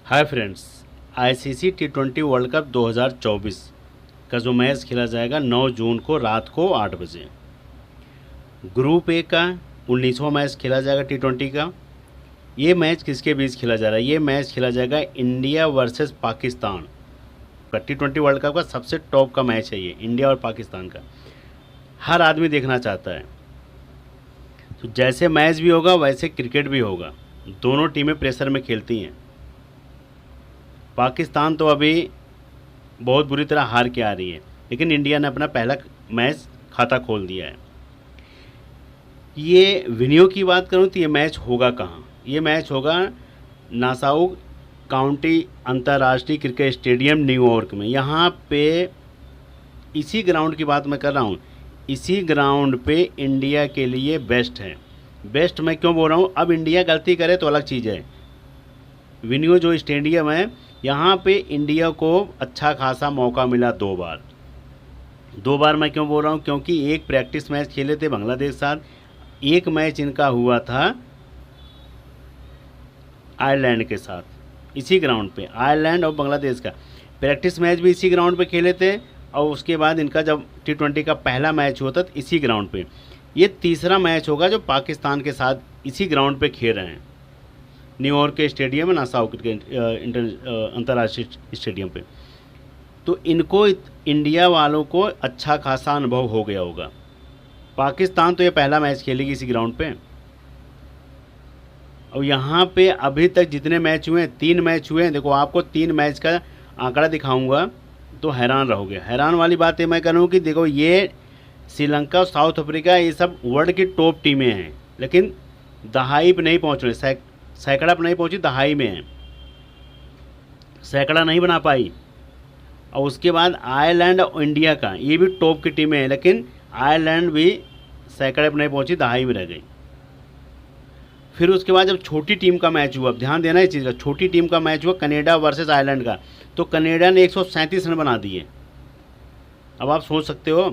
Hi friends, ICC टी20 world cup 2024 का जो match खेला जाएगा 9 जून को रात को 8 बजे। ग्रुप ए का 19वां मैच खेला जाएगा टी20 का। ये मैच किसके बीच खेला जा रहा है? ये मैच खेला जाएगा इंडिया वर्सेस पाकिस्तान का। टी20 वर्ल्ड कप का सबसे टॉप का मैच है ये, इंडिया और पाकिस्तान का। हर आदमी देखना चाहता है। तो जैसे मैच भी होगा वैसे क्रिकेट भी होगा। दोनों टीमें प्रेशर में खेलती हैं। पाकिस्तान तो अभी बहुत बुरी तरह हार के आ रही है, लेकिन इंडिया ने अपना पहला मैच खाता खोल दिया है। ये वेन्यू की बात करूं तो ये मैच होगा कहाँ? ये मैच होगा नासाउ काउंटी अंतर्राष्ट्रीय क्रिकेट स्टेडियम न्यूयॉर्क में। यहाँ पे इसी ग्राउंड की बात मैं कर रहा हूँ। इसी ग्राउंड पे इंडिया के लिए बेस्ट है। बेस्ट मैं क्यों बोल रहा हूँ? अब इंडिया गलती करे तो अलग चीज़ है। वेन्यू जो स्टेडियम है, यहाँ पे इंडिया को अच्छा खासा मौका मिला 2 बार। 2 बार मैं क्यों बोल रहा हूँ? क्योंकि एक प्रैक्टिस मैच खेले थे बांग्लादेश के साथ, एक मैच इनका हुआ था आयरलैंड के साथ, इसी ग्राउंड पे। आयरलैंड और बांग्लादेश का प्रैक्टिस मैच भी इसी ग्राउंड पे खेले थे, और उसके बाद इनका जब टी20 का पहला मैच हुआ था तो इसी ग्राउंड पे। ये तीसरा मैच होगा जो पाकिस्तान के साथ इसी ग्राउंड पे खेल रहे हैं, न्यूयॉर्क के स्टेडियम है, नासाउ क्रिकेट अंतर्राष्ट्रीय स्टेडियम पे। तो इनको इंडिया वालों को अच्छा खासा अनुभव हो गया होगा। पाकिस्तान तो ये पहला मैच खेलेगी इसी ग्राउंड पे। और यहाँ पे अभी तक जितने मैच हुए हैं, 3 मैच हुए हैं। देखो, आपको 3 मैच का आंकड़ा दिखाऊंगा तो हैरान रहोगे। हैरान वाली बात ये मैं करूँ कि देखो, ये श्रीलंका, साउथ अफ्रीका, ये सब वर्ल्ड की टॉप टीमें हैं, लेकिन दहाई पे नहीं पहुँच रहे। सैकड़ा पर नहीं पहुंची, दहाई में है, सैकड़ा नहीं बना पाई। और उसके बाद आयरलैंड और इंडिया का, ये भी टॉप की टीमें हैं, लेकिन आयरलैंड भी सैकड़े पर नहीं पहुंची, दहाई में रह गई। फिर उसके बाद जब छोटी टीम का मैच हुआ, ध्यान देना इस चीज़ का, छोटी टीम का मैच हुआ कनाडा वर्सेस आयरलैंड का, तो कनाडा ने 137 रन बना दिए। अब आप सोच सकते हो,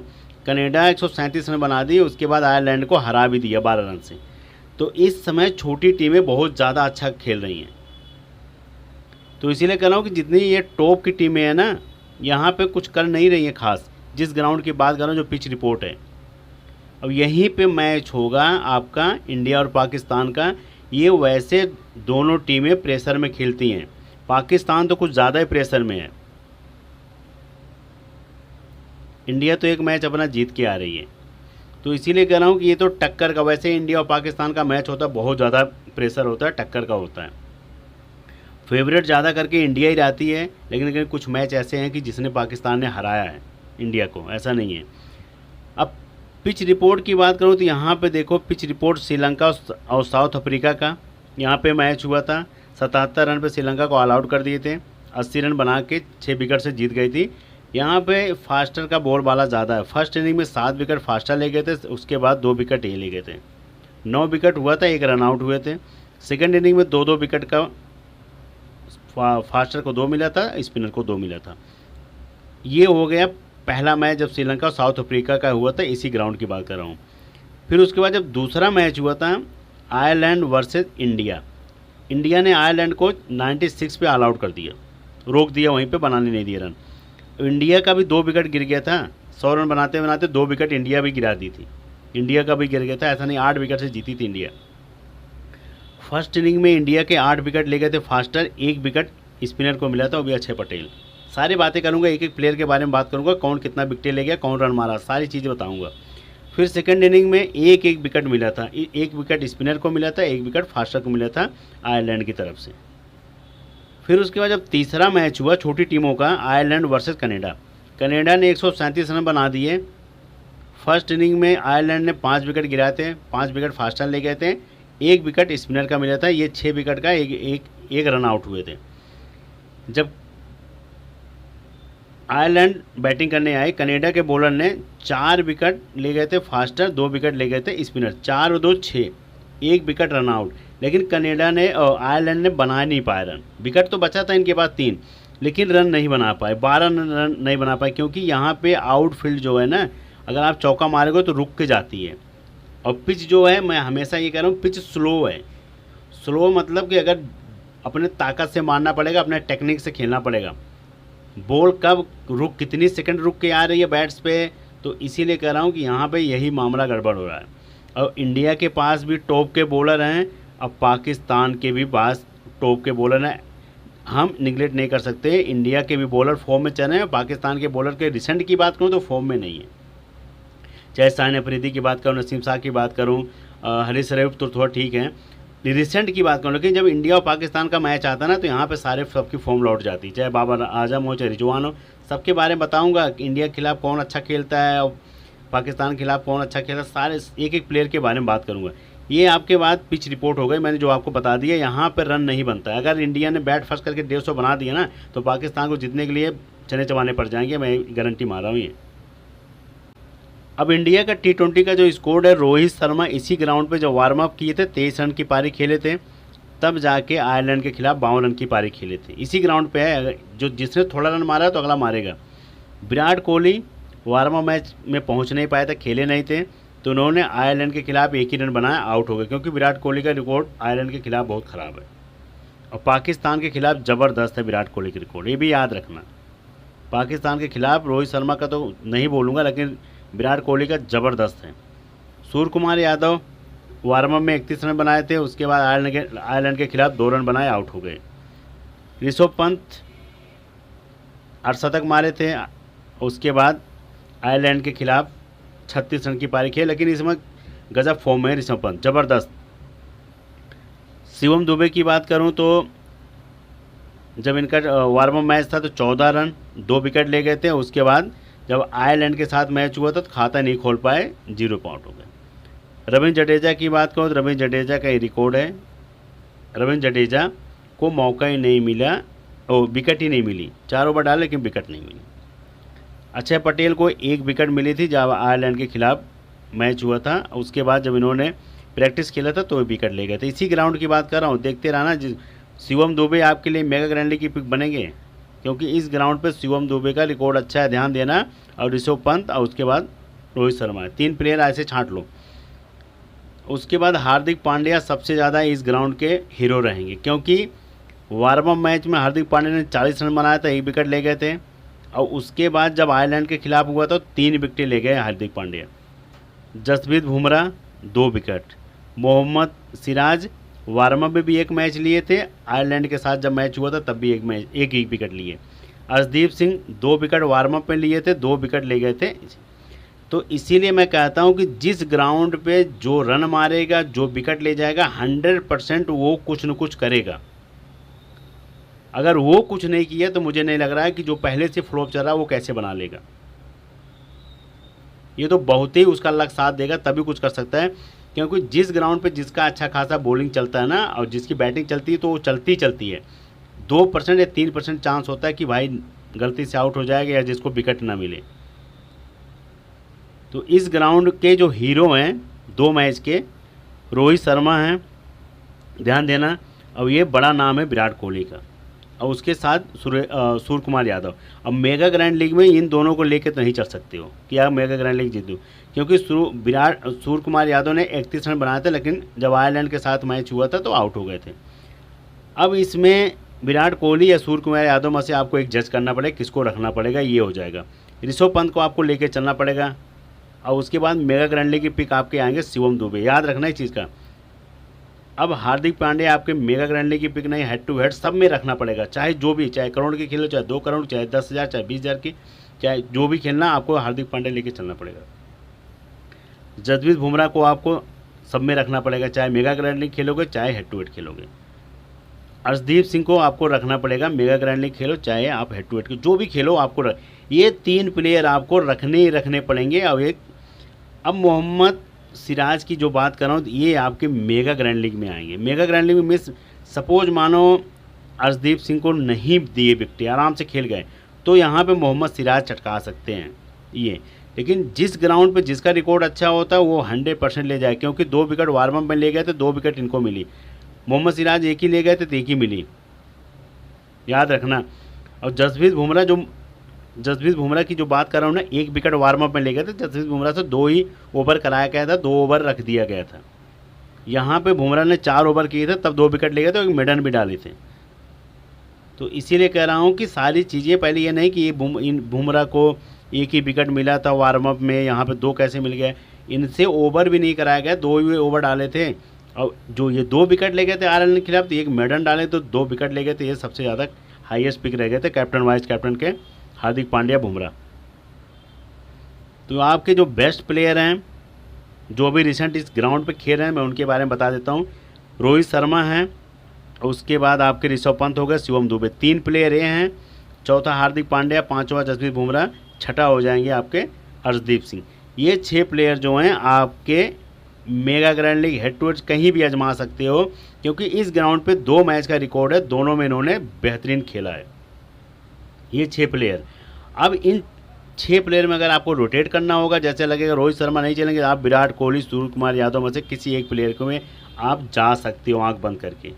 कनाडा 137 रन बना दिए, उसके बाद आयरलैंड को हरा भी दिया 12 रन से। तो इस समय छोटी टीमें बहुत ज़्यादा अच्छा खेल रही हैं। तो इसीलिए कह रहा हूँ कि जितनी ये टॉप की टीमें हैं ना, यहाँ पे कुछ कर नहीं रही हैं खास। जिस ग्राउंड की बात कर रहा हूँ, जो पिच रिपोर्ट है, अब यहीं पे मैच होगा आपका इंडिया और पाकिस्तान का। ये वैसे दोनों टीमें प्रेशर में खेलती हैं। पाकिस्तान तो कुछ ज़्यादा ही प्रेशर में है। इंडिया तो एक मैच अपना जीत के आ रही है। तो इसीलिए कह रहा हूँ कि ये तो टक्कर का, वैसे इंडिया और पाकिस्तान का मैच होता है, बहुत ज़्यादा प्रेशर होता है, टक्कर का होता है। फेवरेट ज़्यादा करके इंडिया ही रहती है, लेकिन कुछ मैच ऐसे हैं कि जिसने पाकिस्तान ने हराया है इंडिया को, ऐसा नहीं है। अब पिच रिपोर्ट की बात करूँ तो यहाँ पे देखो, पिच रिपोर्ट श्रीलंका और साउथ अफ्रीका का यहाँ पे मैच हुआ था। 77 रन पे श्रीलंका को ऑल आउट कर दिए थे, 80 रन बना के 6 विकेट से जीत गई थी। यहाँ पे फास्टर का बॉल वाला ज़्यादा है। फर्स्ट इनिंग में 7 विकेट फास्टर ले गए थे, उसके बाद 2 विकेट ये ले गए थे। 9 विकेट हुआ था, 1 रन आउट हुए थे। सेकंड इनिंग में 2-2 विकेट का फास्टर को 2 मिला था, स्पिनर को 2 मिला था। ये हो गया पहला मैच जब श्रीलंका और साउथ अफ्रीका का हुआ था, इसी ग्राउंड की बात कर रहा हूँ। फिर उसके बाद जब दूसरा मैच हुआ था आयरलैंड वर्सेज इंडिया, इंडिया ने आयरलैंड को 96 पे ऑल आउट कर दिया, रोक दिया, वहीं पे बनाने नहीं दिए रन। इंडिया का भी 2 विकेट गिर गया था। 100 रन बनाते बनाते 2 विकेट इंडिया भी गिरा दी थी। इंडिया का भी गिर गया था, ऐसा नहीं, 8 विकेट से जीती थी इंडिया। फर्स्ट इनिंग में इंडिया के 8 विकेट ले गए थे फास्टर, 1 विकेट स्पिनर को मिला था, वो भी अक्षय पटेल। सारी बातें करूंगा, एक एक प्लेयर के बारे में बात करूंगा, कौन कितना विकेट ले गया, कौन रन मारा, सारी चीज़ें बताऊंगा। फिर सेकंड इनिंग में 1-1 विकेट मिला था, 1 विकेट स्पिनर को मिला था, 1 विकेट फास्टर को मिला था आयरलैंड की तरफ से। फिर उसके बाद जब तीसरा मैच हुआ छोटी टीमों का, आयरलैंड वर्सेस कनाडा, कनाडा ने 137 रन बना दिए। फर्स्ट इनिंग में आयरलैंड ने 5 विकेट गिराए थे, 5 विकेट फास्टर ले गए थे, 1 विकेट स्पिनर का मिला था। ये 6 विकेट का एक रन आउट हुए थे। जब आयरलैंड बैटिंग करने आए, कनाडा के बॉलर ने 4 विकेट ले गए थे फास्टर, 2 विकेट ले गए थे स्पिनर, 4 और 2 6, 1 विकेट रन आउट। लेकिन कनाडा ने आयरलैंड ने बना नहीं पाए रन। विकेट तो बचा था इनके पास 3, लेकिन रन नहीं बना पाए, 12 रन नहीं बना पाए, क्योंकि यहाँ पे आउटफील्ड जो है ना, अगर आप चौका मारोगे तो रुक के जाती है। और पिच जो है, मैं हमेशा ये कह रहा हूँ, पिच स्लो है। स्लो मतलब कि अगर अपने ताकत से मारना पड़ेगा, अपने टेक्निक से खेलना पड़ेगा। बॉल कब रुक, कितनी सेकंड रुक के आ रही है बैट्स पे, तो इसीलिए कह रहा हूँ कि यहाँ पे यही मामला गड़बड़ हो रहा है। और इंडिया के पास भी टॉप के बॉलर हैं, अब पाकिस्तान के भी पास टॉप के बॉलर हैं। हम निगलेक्ट नहीं कर सकते, इंडिया के भी बॉलर फॉर्म में चल रहे हैं। पाकिस्तान के बॉलर के रिसेंट की बात करूँ तो फॉर्म में नहीं है। चाहे शाहिन अफरीदी की बात करूँ, नसीम शाह की बात करूँ, हरीश रऊफ तो थोड़ा ठीक है, रिसेंट की बात करूँ। लेकिन जब इंडिया और पाकिस्तान का मैच आता है ना, तो यहाँ पे सारे सबकी फॉर्म लौट जाती है। चाहे बाबर आजम हो, चाहे रिजवान हो, सबके बारे में बताऊँगा। इंडिया के खिलाफ कौन अच्छा खेलता है और पाकिस्तान के खिलाफ कौन अच्छा खेलता है, सारे एक एक प्लेयर के बारे में बात करूँगा। ये आपके बाद पिच रिपोर्ट हो गई, मैंने जो आपको बता दिया। यहाँ पर रन नहीं बनता है। अगर इंडिया ने बैट फर्स्ट करके 150 बना दिया ना, तो पाकिस्तान को जीतने के लिए चने चबाने पड़ जाएंगे, मैं गारंटी मार रहा हूँ ये। अब इंडिया का T20 का जो स्कोर है, रोहित शर्मा इसी ग्राउंड पे जब वार्म अप किए थे 23 रन की पारी खेले थे, तब जाके आयरलैंड के खिलाफ 52 रन की पारी खेले थे। इसी ग्राउंड पे है, जो जिसने थोड़ा रन मारा है तो अगला मारेगा। Virat Kohli warm up match में पहुंच नहीं पाए थे, खेले नहीं थे, तो उन्होंने आयरलैंड के खिलाफ एक ही रन बनाया, आउट हो गए। क्योंकि विराट कोहली का रिकॉर्ड आयरलैंड के खिलाफ बहुत ख़राब है और पाकिस्तान के खिलाफ ज़बरदस्त है विराट कोहली का रिकॉर्ड, ये भी याद रखना। पाकिस्तान के खिलाफ रोहित शर्मा का तो नहीं बोलूँगा, लेकिन विराट कोहली का ज़बरदस्त है। सूर्य कुमार यादव वार्म अप में 31 रन बनाए थे, उसके बाद आयरलैंड के खिलाफ 2 रन बनाए, आउट हो गए। ऋषभ पंत अर्धशतक मारे थे, उसके बाद आयरलैंड के खिलाफ 36 रन की पारी खेली, लेकिन इसमें गजब फॉर्म है ऋषभ पंत, ज़बरदस्त। शिवम दुबे की बात करूं तो जब इनका वार्म अप मैच था तो 14 रन 2 विकेट ले गए थे। उसके बाद जब आयरलैंड के साथ मैच हुआ था तो खाता नहीं खोल पाए, 0 पे आउट हो गए। रविंद्र जडेजा की बात करूँ तो रविंद्र जडेजा का ये रिकॉर्ड है, रविंद्र जडेजा को मौका ही नहीं मिला, विकेट ही नहीं मिली। 4 ओवर डाले लेकिन विकेट नहीं मिली। अक्षय पटेल को 1 विकेट मिली थी जब आयरलैंड के खिलाफ मैच हुआ था, उसके बाद जब इन्होंने प्रैक्टिस खेला था तो विकेट ले गए थे। इसी ग्राउंड की बात कर रहा हूँ, देखते रहना। शिवम दुबे आपके लिए मेगा ग्रैंड लीग की पिक बनेंगे, क्योंकि इस ग्राउंड पे शिवम दुबे का रिकॉर्ड अच्छा है, ध्यान देना। और ऋषभ पंत और उसके बाद रोहित शर्मा, 3 प्लेयर ऐसे छांट लो। उसके बाद हार्दिक पांड्या सबसे ज़्यादा इस ग्राउंड के हीरो रहेंगे, क्योंकि वार्म अप मैच में हार्दिक पांड्या ने 40 रन बनाया था, 1 विकेट ले गए थे। और उसके बाद जब आयरलैंड के खिलाफ हुआ तो 3 विकेट ले गए Hardik Pandya. Jasprit Bumrah 2 wicket. Mohammed Siraj warm up में भी 1 मैच लिए थे, आयरलैंड के साथ जब मैच हुआ था तब भी एक विकेट लिए। Arshdeep Singh 2 wicket warm up में लिए थे, 2 विकेट ले गए थे। तो इसीलिए मैं कहता हूं कि जिस ग्राउंड पे जो रन मारेगा, जो विकेट ले जाएगा, 100% वो कुछ न कुछ करेगा। अगर वो कुछ नहीं किया तो मुझे नहीं लग रहा है कि जो पहले से फ्लॉप चल रहा है वो कैसे बना लेगा। ये तो बहुत ही उसका लक साथ देगा तभी कुछ कर सकता है, क्योंकि जिस ग्राउंड पे जिसका अच्छा खासा बॉलिंग चलता है ना, और जिसकी बैटिंग चलती है, तो वो चलती चलती है। 2% या 3% चांस होता है कि भाई गलती से आउट हो जाएगा या जिसको विकेट ना मिले। तो इस ग्राउंड के जो हीरो हैं 2 मैच के, रोहित शर्मा हैं, ध्यान देना। और ये बड़ा नाम है विराट कोहली का, और उसके साथ सूर्य कुमार यादव। अब मेगा ग्रैंड लीग में इन दोनों को लेकर तो नहीं चल सकते हो कि आप मेगा ग्रैंड लीग जीतो, क्योंकि सूर्य कुमार यादव ने 31 रन बनाए थे, लेकिन जब आयरलैंड के साथ मैच हुआ था तो आउट हो गए थे। अब इसमें विराट कोहली या सूर्य कुमार यादव में से आपको एक जज करना पड़ेगा, किसको रखना पड़ेगा, ये हो जाएगा। ऋषभ पंत को आपको लेके चलना पड़ेगा, और उसके बाद मेगा ग्रैंड लीग की पिक आपके आएंगे शिवम दुबे, याद रखना इस चीज़ का। अब हार्दिक पांड्या आपके मेगा ग्रैंड लीग की पिक नहीं, हेड टू हेड सब में रखना पड़ेगा, चाहे जो भी, चाहे करोड़ की खेलो, चाहे 2 करोड़, चाहे 10,000, चाहे 20,000 की, चाहे जो भी खेलना, आपको हार्दिक पांड्या लेके चलना पड़ेगा। जसप्रीत बुमराह को आपको सब में रखना पड़ेगा, चाहे मेगा ग्रैंड लीग खेलोगे, चाहे हेड टू हेड खेलोगे। अर्शदीप सिंह को आपको रखना पड़ेगा, मेगा ग्रैंड लीग खेलो चाहे आप हेड टू हेड, जो भी खेलो आपको ये 3 प्लेयर आपको रखने ही रखने पड़ेंगे। अब मोहम्मद सिराज की जो बात कर रहा हूँ, ये आपके मेगा ग्रैंड लीग में आएंगे। मेगा ग्रैंड लीग में मिस सपोज मानो अर्शदीप सिंह को नहीं दिए विकेट, आराम से खेल गए, तो यहाँ पे मोहम्मद सिराज चटका सकते हैं ये। लेकिन जिस ग्राउंड पे जिसका रिकॉर्ड अच्छा होता है वो 100% ले जाए, क्योंकि 2 विकेट वार्म अप में ले गए थे, 2 विकेट इनको मिली। मोहम्मद सिराज 1 ही ले गए थे तो 1 ही मिली, याद रखना। और जसप्रीत बुमराह की जो बात कर रहा हूँ ना, 1 विकेट वार्म अप में ले गए थे, जसप्रीत बुमराह से 2 ही ओवर कराया गया था, 2 ओवर रख दिया गया था। यहाँ पे बुमराह ने 4 ओवर किए थे, तब 2 विकेट ले गए थे, एक मिडन भी डाले थे। तो इसीलिए कह रहा हूँ कि सारी चीज़ें, पहले ये नहीं कि ये बुमराह को एक ही विकेट मिला था वार्म अप में, यहाँ पे 2 कैसे मिल गए, इनसे ओवर भी नहीं कराया गया, 2 ही ओवर डाले थे। और जो ये 2 विकेट ले गए थे आयरलैंड के खिलाफ, तो एक मेडन डाले तो 2 विकेट ले गए थे, ये सबसे ज़्यादा हाईएस्ट पिक रह गए थे कैप्टन वाइस कैप्टन के हार्दिक पांड्या बुमराह। तो आपके जो बेस्ट प्लेयर हैं जो भी रिसेंट इस ग्राउंड पे खेल रहे हैं, मैं उनके बारे में बता देता हूँ। रोहित शर्मा हैं, उसके बाद आपके ऋषभ पंत हो गए, शिवम दुबे, 3 प्लेयर ये हैं, चौथा हार्दिक पांड्या, 5वां जसप्रीत बुमराह, छठा हो जाएंगे आपके अर्शदीप सिंह। ये 6 प्लेयर जो हैं आपके mega grand league head to head कहीं भी आजमा सकते हो, क्योंकि इस ग्राउंड पे 2 मैच का रिकॉर्ड है, दोनों में इन्होंने बेहतरीन खेला है, ये 6 प्लेयर। अब इन 6 प्लेयर में अगर आपको रोटेट करना होगा, जैसे लगेगा रोहित शर्मा नहीं चलेंगे, आप विराट कोहली, सूर्य कुमार यादव में से किसी एक प्लेयर को में आप जा सकते हो आंख बंद करके।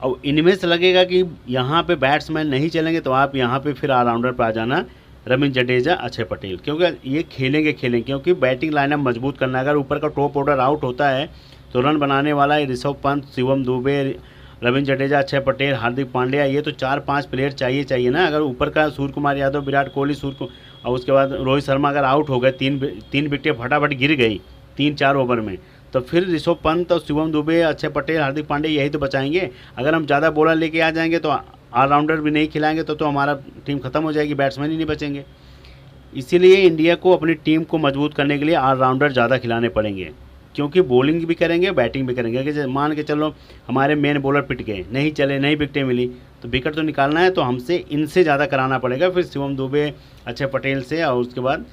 और इनमें से लगेगा कि यहाँ पे बैट्समैन नहीं चलेंगे, तो आप यहाँ पे फिर ऑलराउंडर पर आ जाना, रविंद्र जडेजा, अक्षय पटेल, क्योंकि ये खेलेंगे क्योंकि बैटिंग लाइनअप मजबूत करना है। अगर ऊपर का टॉप ऑर्डर आउट होता है तो रन बनाने वाला है ऋषभ पंत, शिवम दुबे, रविंद्र जडेजा, अक्षय पटेल, हार्दिक पांड्या, ये तो 4-5 प्लेयर चाहिए ना। अगर ऊपर का सूर्य कुमार यादव, विराट कोहली, और उसके बाद रोहित शर्मा अगर आउट हो गए, 3 विकेटें फटाफट गिर गई 3-4 ओवर में, तो फिर ऋषभ पंत और शिवम दुबे, अक्षय पटेल, हार्दिक पांड्या यही तो बचाएंगे। अगर हम ज़्यादा बॉलर लेके आ जाएंगे तो ऑलराउंडर भी नहीं खिलाएंगे तो हमारा टीम खत्म हो जाएगी, बैट्समैन ही नहीं बचेंगे। इसीलिए इंडिया को अपनी टीम को मजबूत करने के लिए ऑलराउंडर ज़्यादा खिलाने पड़ेंगे, क्योंकि बॉलिंग भी करेंगे, बैटिंग भी करेंगे। कि मान के चलो हमारे मेन बॉलर पिट गए, नहीं चले, नहीं विकेटें मिली, तो विकेट तो निकालना है, तो हमसे इनसे ज़्यादा कराना पड़ेगा। फिर शिवम दुबे, अक्षय पटेल से, और उसके बाद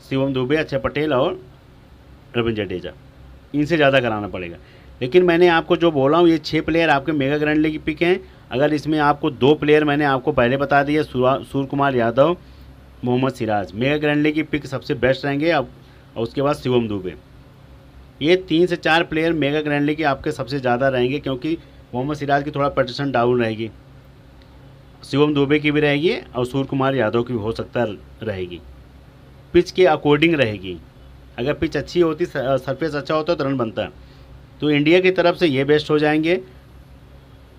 शिवम दुबे, अक्षय पटेल और रविंद्र जडेजा, इनसे ज़्यादा कराना पड़ेगा। लेकिन मैंने आपको जो बोला हूँ, ये 6 प्लेयर आपके मेगा ग्रैंड लीग की पिक हैं। अगर इसमें आपको 2 प्लेयर मैंने आपको पहले बता दिया, Surya Kumar Yadav, Mohammed Siraj, mega grand league की पिक सबसे बेस्ट रहेंगे। अब और उसके बाद शिवम दुबे, ये 3 से 4 प्लेयर मेगा ग्रैंड लीग के आपके सबसे ज़्यादा रहेंगे, क्योंकि मोहम्मद सिराज की थोड़ा पोजीशन डाउन रहेगी, शिवम दुबे की भी रहेगी, और सूर्य कुमार यादव की भी हो सकता रहेगी। पिच के अकॉर्डिंग रहेगी, अगर पिच अच्छी होती, सरफेस अच्छा होता तो रन बनता है। तो इंडिया की तरफ से ये बेस्ट हो जाएंगे।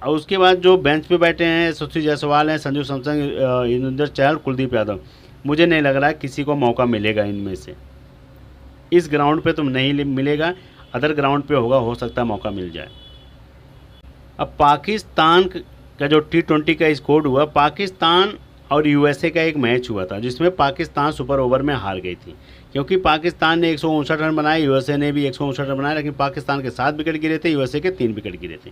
और उसके बाद जो बेंच पे बैठे हैं, यशस्वी जायसवाल हैं, संजू सैमसन, युजवेंद्र चहल, कुलदीप यादव, मुझे नहीं लग रहा है किसी को मौका मिलेगा इनमें से। इस ग्राउंड पे तो नहीं मिलेगा, अदर ग्राउंड पे होगा, हो सकता है मौका मिल जाए। अब पाकिस्तान का जो T20 का स्कोर हुआ, पाकिस्तान और USA का एक मैच हुआ था, जिसमें पाकिस्तान सुपर ओवर में हार गई थी, क्योंकि पाकिस्तान ने 159 रन बनाए, USA ने भी 159 रन बनाए, लेकिन पाकिस्तान के 7 विकेट गिरे थे, USA के 3 विकेट गिरे थे।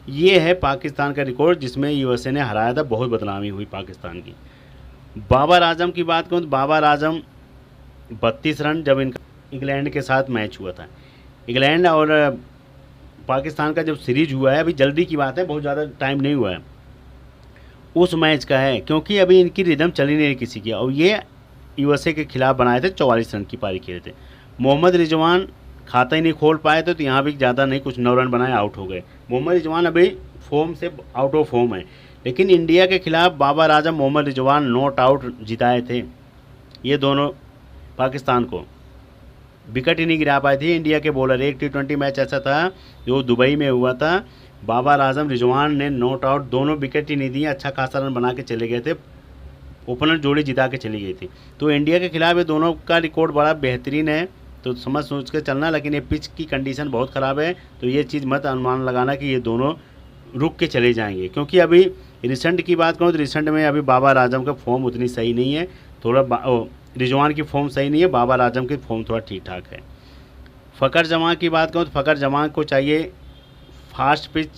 ये है पाकिस्तान का रिकॉर्ड, जिसमें USA ने हराया था, बहुत बदनामी हुई पाकिस्तान की। बाबर आजम की बात करूँ तो बाबर आजम 32 रन, जब इनका इंग्लैंड के साथ मैच हुआ था। इंग्लैंड और पाकिस्तान का जब सीरीज हुआ है, अभी जल्दी की बात है, बहुत ज़्यादा टाइम नहीं हुआ है, उस मैच का है, क्योंकि अभी इनकी रिदम चली नहीं रही किसी की। और ये USA के खिलाफ बनाए थे, 44 रन की पारी खेले थे। मोहम्मद रिजवान खाता ही नहीं खोल पाए थे, तो यहाँ भी ज़्यादा नहीं, कुछ 9 रन बनाए, आउट हो गए। मोहम्मद रिजवान अभी फॉर्म से आउट ऑफ फॉर्म है, लेकिन इंडिया के खिलाफ बाबर आजम, मोहम्मद रिजवान नॉट आउट जिताए थे, ये दोनों पाकिस्तान को विकेट ही नहीं गिरा पाए थे इंडिया के बॉलर। एक T20 मैच ऐसा था जो दुबई में हुआ था, बाबर आजम, रिजवान ने नॉट आउट, दोनों विकेट ही नहीं दिए, अच्छा खासा रन बना के चले गए थे, ओपनर जोड़ी जिता के चली गई थी। तो इंडिया के खिलाफ ये दोनों का रिकॉर्ड बड़ा बेहतरीन है, तो समझ सोच के चलना। लेकिन ये पिच की कंडीशन बहुत ख़राब है, तो ये चीज़ मत अनुमान लगाना कि ये दोनों रुक के चले जाएंगे, क्योंकि अभी रिसेंट की बात करूँ तो रिसेंट में अभी बाबर आजम का फॉर्म उतनी सही नहीं है, थोड़ा रिजवान की फॉर्म सही नहीं है, बाबर आजम की फॉर्म थोड़ा ठीक ठाक है। फ़खर जमान की बात करूँ तो फ़खर जमान को चाहिए फास्ट पिच,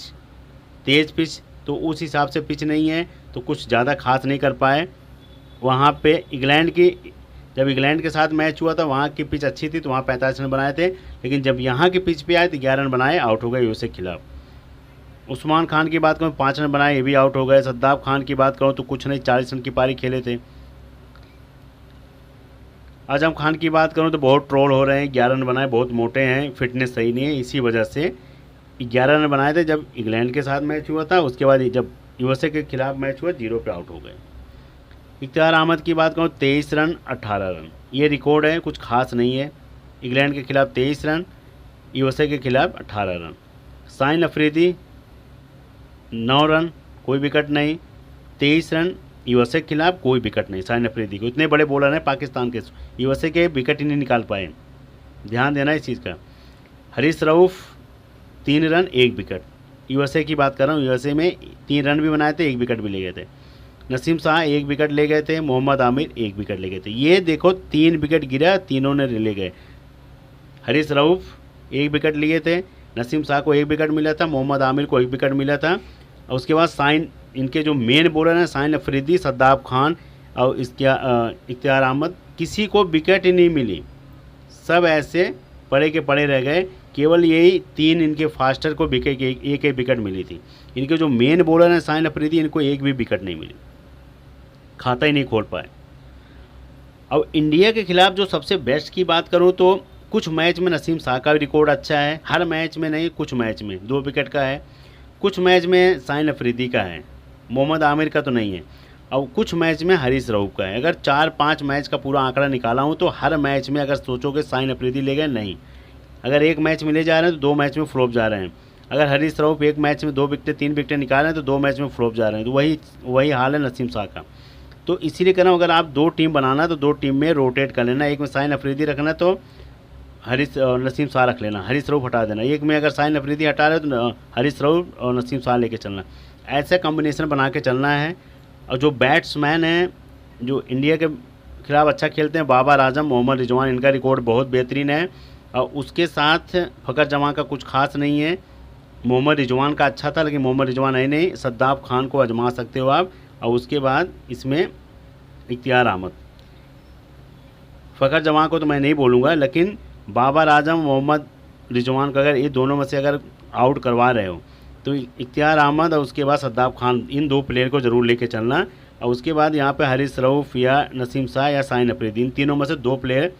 तेज़ पिच, तो उस हिसाब से पिच नहीं है, तो कुछ ज़्यादा खास नहीं कर पाए। वहाँ पे इंग्लैंड की, जब इंग्लैंड के साथ मैच हुआ था, वहाँ की पिच अच्छी थी, तो वहाँ 45 रन बनाए थे, लेकिन जब यहाँ की पिच पे आए तो 11 रन बनाए, आउट हो गए USA के खिलाफ। उस्मान खान की बात करूँ 5 रन बनाए, ये भी आउट हो गए। सद्दाब खान की बात करूँ तो कुछ नहीं, 40 रन की पारी खेले थे। आजम खान की बात करूं तो बहुत ट्रोल हो रहे हैं, 11 रन बनाए, बहुत मोटे हैं, फिटनेस सही नहीं है, इसी वजह से 11 रन बनाए थे जब इंग्लैंड के साथ मैच हुआ था। उसके बाद जब USA के खिलाफ मैच हुआ 0 पे आउट हो गए। इख्तियार अहमद की बात करूँ 23 रन 18 रन, ये रिकॉर्ड है, कुछ खास नहीं है। इंग्लैंड के खिलाफ 23 रन, USA के खिलाफ 18 रन। शाहीन अफरीदी 9 रन, कोई विकेट नहीं। 23 रन यूएसए के खिलाफ, कोई विकेट नहीं शाहिन अफरीदी को। इतने बड़े बॉलर हैं पाकिस्तान के, यूएसए के विकेट ही नहीं निकाल पाए। ध्यान देना इस चीज़ का। Harish Rauf 3 run 1 wicket, USA की बात कर रहा हूँ। यूएसए में 3 रन भी बनाए थे, 1 विकेट भी ले गए थे। नसीम शाह 1 विकेट ले गए थे, मोहम्मद आमिर 1 विकेट ले गए थे। ये देखो 3 विकेट गिरा, तीनों ने ले गए। हरीश रऊफ 1 विकेट लिए थे, नसीम शाह को 1 विकेट मिला था, मोहम्मद आमिर को 1 विकेट मिला था। और उसके बाद शाहिन, इनके जो मेन बॉलर हैं शाहिन अफरीदी, सद्दाब खान और इख्तियार अहमद, किसी को विकेट ही नहीं मिली। सब ऐसे पड़े के पड़े रह गए। केवल यही 3 इनके फास्टर को विकेट, एक विकेट मिली थी। इनके जो मेन बॉलर हैं शाहिन अफरीदी, इनको 1 भी विकेट नहीं मिली, खाता ही नहीं खोल पाए। अब इंडिया के खिलाफ जो सबसे बेस्ट की बात करूं तो कुछ मैच में नसीम शाह का भी रिकॉर्ड अच्छा है, हर मैच में नहीं, कुछ मैच में 2 विकेट का है, कुछ मैच में शाहिन अफरीदी का है, मोहम्मद आमिर का तो नहीं है, और कुछ मैच में हरीश रऊफ का है। अगर 4-5 मैच का पूरा आंकड़ा निकाला हूँ तो हर मैच में अगर सोचोगे शाहिन अफरीदी ले गए, नहीं। अगर 1 मैच में ले जा रहे हैं तो 2 मैच में फ्लॉप जा रहे हैं। अगर हरीश रऊफ 1 मैच में 2 विकेट 3 विकेट निकाल रहे हैं तो 2 मैच में फ्लॉप जा रहे हैं। तो वही हाल है नसीम शाह का। तो इसीलिए कह रहा हूँ, अगर आप 2 टीम बनाना तो 2 टीम में रोटेट कर लेना। एक में शाहिन अफरीदी रखना तो नसीम शाह रख लेना, हरीश रऊफ हटा देना। एक में अगर शाहिन अफरीदी हटा रहे तो हरीश रऊफ और नसीम शाह लेके चलना। ऐसा कॉम्बिनेशन बना के चलना है। और जो बैट्समैन हैं जो इंडिया के खिलाफ अच्छा खेलते हैं, बाबर आजम, मोहम्मद रिजवान, इनका रिकॉर्ड बहुत बेहतरीन है। और उसके साथ फ़खर जमान का कुछ खास नहीं है। मोहम्मद रिजवान का अच्छा था, लेकिन मोहम्मद रिजवान है नहीं। सद्दाब खान को आजमा सकते हो आप। और उसके बाद इसमें इख्तियार अहमद, फ़खर जमान को तो मैं नहीं बोलूँगा, लेकिन बाबर आजम, मोहम्मद रिजवान का अगर ये दोनों में से अगर आउट करवा रहे हो तो इख्तियार अहमद और उसके बाद सद्दाब खान, इन 2 प्लेयर को ज़रूर लेके चलना। और उसके बाद यहाँ पे हरीश रऊफ या नसीम शाह या शाहिन अफरीदी, इन तीनों में से 2 प्लेयर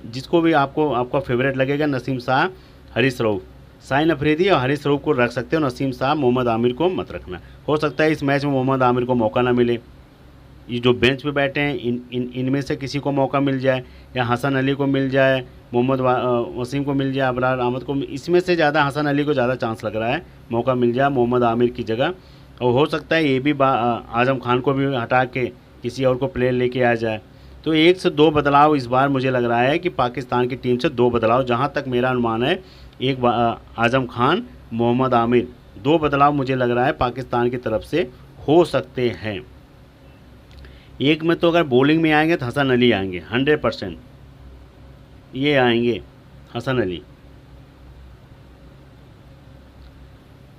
जिसको भी आपका फेवरेट लगेगा, नसीम शाह, हरीश रऊफ, शाहिन अफरीदी और हरीश रऊफ को रख सकते हो। नसीम शाह, मोहम्मद आमिर को मत रखना। हो सकता है इस मैच में मोहम्मद आमिर को मौका ना मिले। ये जो बेंच पे बैठे हैं इनमें से किसी को मौका मिल जाए, या हसन अली को मिल जाए, मोहम्मद वसीम को मिल जाए, अबरार अहमद को, इसमें से ज़्यादा हसन अली को ज़्यादा चांस लग रहा है मौका मिल जाए मोहम्मद आमिर की जगह। और हो सकता है ये भी आजम खान को भी हटा के किसी और को प्लेयर लेके आ जाए। तो 1 से 2 बदलाव इस बार मुझे लग रहा है कि पाकिस्तान की टीम से 2 बदलाव, जहाँ तक मेरा अनुमान है, एक आजम खान, मोहम्मद आमिर, 2 बदलाव मुझे लग रहा है पाकिस्तान की तरफ से हो सकते हैं। एक में तो अगर बॉलिंग में आएंगे तो हसन अली आएंगे 100%, ये आएंगे हसन अली।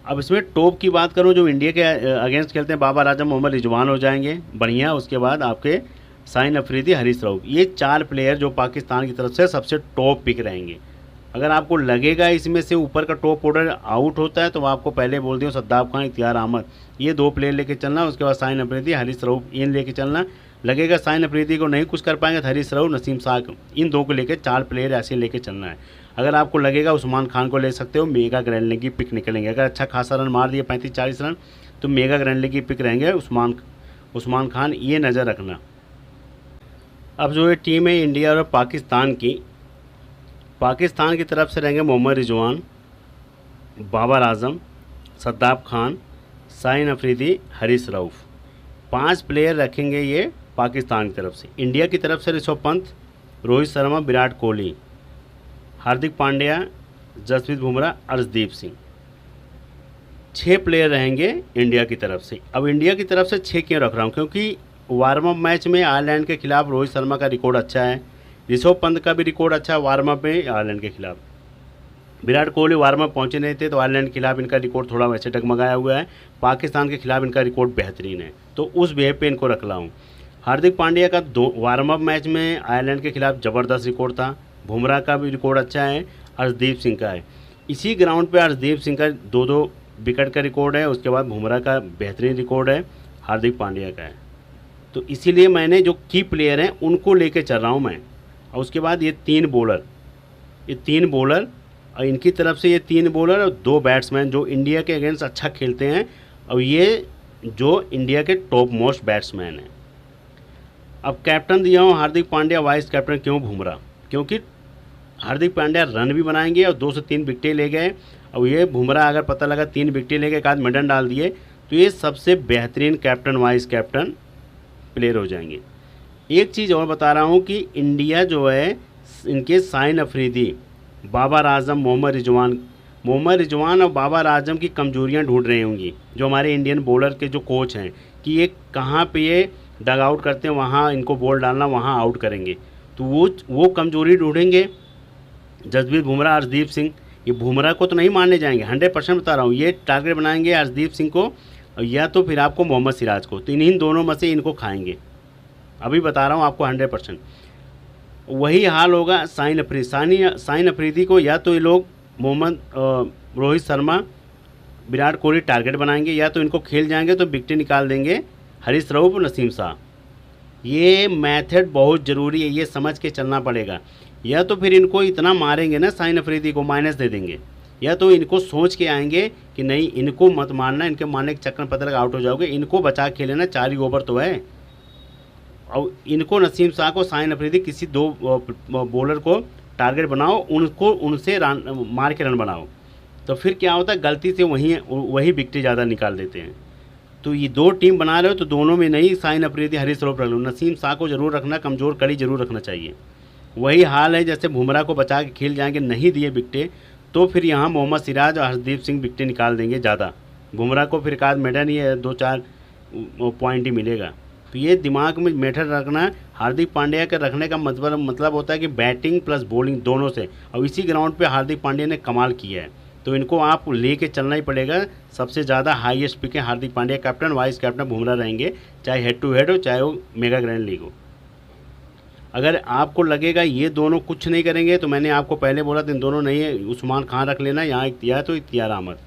अब इसमें टॉप की बात करूं, जो इंडिया के अगेंस्ट खेलते हैं, बाबर आजम, मोहम्मद रिजवान हो जाएंगे बढ़िया। उसके बाद आपके शाहिन अफरीदी, हरीश रऊफ, ये 4 प्लेयर जो पाकिस्तान की तरफ से सबसे टॉप पिक रहेंगे। अगर आपको लगेगा इसमें से ऊपर का टॉप ऑर्डर आउट होता है तो आपको पहले बोल दिया, सद्दाब खान, इख्तियार अहमद, ये 2 प्लेयर लेके चलना। उसके बाद शाहिन अफरीदी, हरीश रऊफ, इन लेके चलना। लगेगा शाहिन अफरीदी को नहीं कुछ कर पाएंगे तो हरीश रऊफ, नसीम शाह, इन 2 को लेके 4 प्लेयर ऐसे लेके चलना है। अगर आपको लगेगा उस्मान खान को ले सकते हो, मेगा ग्रैंड लीग की पिक निकलेंगे। अगर अच्छा खासा रन मार दिए 35-40 रन तो मेगा ग्रैंड लीग की पिक रहेंगे उस्मान खान, ये नज़र रखना। अब जो ये टीम है इंडिया और पाकिस्तान की तरफ से रहेंगे मोहम्मद रिजवान, बाबर आजम, सद्दाब खान, शाहिन अफरीदी, हरीश रऊफ, 5 प्लेयर रखेंगे ये पाकिस्तान की तरफ से। इंडिया की तरफ से ऋषभ पंत, रोहित शर्मा, विराट कोहली, हार्दिक पांड्या, जसप्रीत बुमराह, अर्शदीप सिंह, 6 प्लेयर रहेंगे इंडिया की तरफ से। अब इंडिया की तरफ से 6 क्यों रख रहा हूँ, क्योंकि वार्म अप मैच में आयरलैंड के खिलाफ रोहित शर्मा का रिकॉर्ड अच्छा है, ऋषभ पंत का भी रिकॉर्ड अच्छा है वार्म अप में आयरलैंड के खिलाफ। विराट कोहली वार्म अप पहुँचे नहीं थे तो आयरलैंड के खिलाफ इनका रिकॉर्ड थोड़ा वैसे डगमगाया हुआ है। पाकिस्तान के खिलाफ इनका रिकॉर्ड बेहतरीन है, तो उस बेहद पे इनको रख रहा हूँ। हार्दिक पांड्या का 2 वार्म अप मैच में आयरलैंड के खिलाफ ज़बरदस्त रिकॉर्ड था। बुमराह का भी रिकॉर्ड अच्छा है, अर्शदीप सिंह का है। इसी ग्राउंड पे अर्शदीप सिंह का 2-2 विकेट का रिकॉर्ड है। उसके बाद बुमराह का बेहतरीन रिकॉर्ड है, हार्दिक पांड्या का है। तो इसीलिए मैंने जो की प्लेयर हैं उनको लेके चल रहा हूँ मैं। और उसके बाद ये 3 बॉलर और इनकी तरफ से ये 3 बॉलर और 2 बैट्समैन जो इंडिया के अगेंस्ट अच्छा खेलते हैं, और ये जो इंडिया के टॉप मोस्ट बैट्समैन हैं। अब कैप्टन दिया हूँ हार्दिक पांड्या, वाइस कैप्टन क्यों बुमराह, क्योंकि हार्दिक पांड्या रन भी बनाएंगे और 2 से 3 विकेटें ले गए। और ये बुमराह अगर पता लगा 3 विकेटें ले गए, एक आध मिडन डाल दिए तो ये सबसे बेहतरीन कैप्टन वाइस कैप्टन प्लेयर हो जाएंगे। एक चीज़ और बता रहा हूँ कि इंडिया जो है इनके शाहीन अफरीदी, बाबर आजम, मोहम्मद रिजवान और बाबर आजम की कमजोरियाँ ढूंढ रही होंगी, जो हमारे इंडियन बॉलर के जो कोच हैं कि ये कहाँ पे ये डग आउट करते हैं, वहाँ इनको बॉल डालना, वहाँ आउट करेंगे। तो वो कमजोरी ढूंढेंगे। जसप्रीत बुमराह, हरदीप सिंह, ये बुमराह को तो नहीं मारने जाएंगे, 100% बता रहा हूँ। ये टारगेट बनाएंगे हरदीप सिंह को या तो फिर आपको मोहम्मद सिराज को, तो इन्हीं दोनों में से इनको खाएंगे। अभी बता रहा हूँ आपको 100%। वही हाल होगा शाहीन अफरीदी को या तो ये लोग रोहित शर्मा, विराट कोहली टारगेट बनाएंगे, या तो इनको खेल जाएंगे तो विकेट निकाल देंगे हरीश रऊफ, नसीम शाह। ये मेथड बहुत ज़रूरी है, ये समझ के चलना पड़ेगा। या तो फिर इनको इतना मारेंगे ना शाहीन अफरीदी को, माइनस दे देंगे, या तो इनको सोच के आएंगे कि नहीं इनको मत मारना, इनके मारने के चक्कर में पता लगा आउट हो जाओगे, इनको बचा के लेना, 4 ही ओवर तो है। और इनको नसीम शाह को, शाहीन अफरीदी, किसी 2 बॉलर को टारगेट बनाओ, उनको उनसे मार के रन बनाओ। तो फिर क्या होता है, गलती से वही विकेट ज़्यादा निकाल देते हैं। तो ये 2 टीम बना रहे हो तो दोनों में नहीं शाहीन अफरीदी, हरीश रऊफ रख लो, नसीम शाह को जरूर रखना, कमज़ोर कड़ी जरूर रखना चाहिए। वही हाल है जैसे बुमराह को बचा के खेल जाएंगे, नहीं दिए विकेटें तो फिर यहाँ मोहम्मद सिराज और हरदीप सिंह विकेटें निकाल देंगे ज़्यादा। बुमराह को फिर एक आध मेडन ही है, 2-4 पॉइंट ही मिलेगा। तो ये दिमाग में मेथड रखना। हार्दिक पांड्या के रखने का मतलब होता है कि बैटिंग प्लस बॉलिंग दोनों से, और इसी ग्राउंड पे हार्दिक पांड्या ने कमाल किया है, तो इनको आप लेके चलना ही पड़ेगा। सबसे ज़्यादा हाईएस्ट पिकें Hardik Pandya, captain vice captain Bumrah रहेंगे, चाहे हेड टू हेड हो चाहे वो मेगा ग्रैंड लीग हो। अगर आपको लगेगा ये दोनों कुछ नहीं करेंगे, तो मैंने आपको पहले बोला था इन दोनों नहीं है, उस्मान खान रख लेना, यहाँ इख्तियार तो इख्तियार अहमद,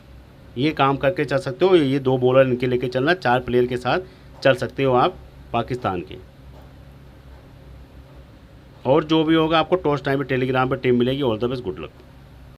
ये काम करके चल सकते हो। ये 2 बॉलर इनके लेके चलना, 4 प्लेयर के साथ चल सकते हो आप पाकिस्तान के। और जो भी होगा आपको टॉस टाइम पे टेलीग्राम पर टीम मिलेगी। All the best, good luck.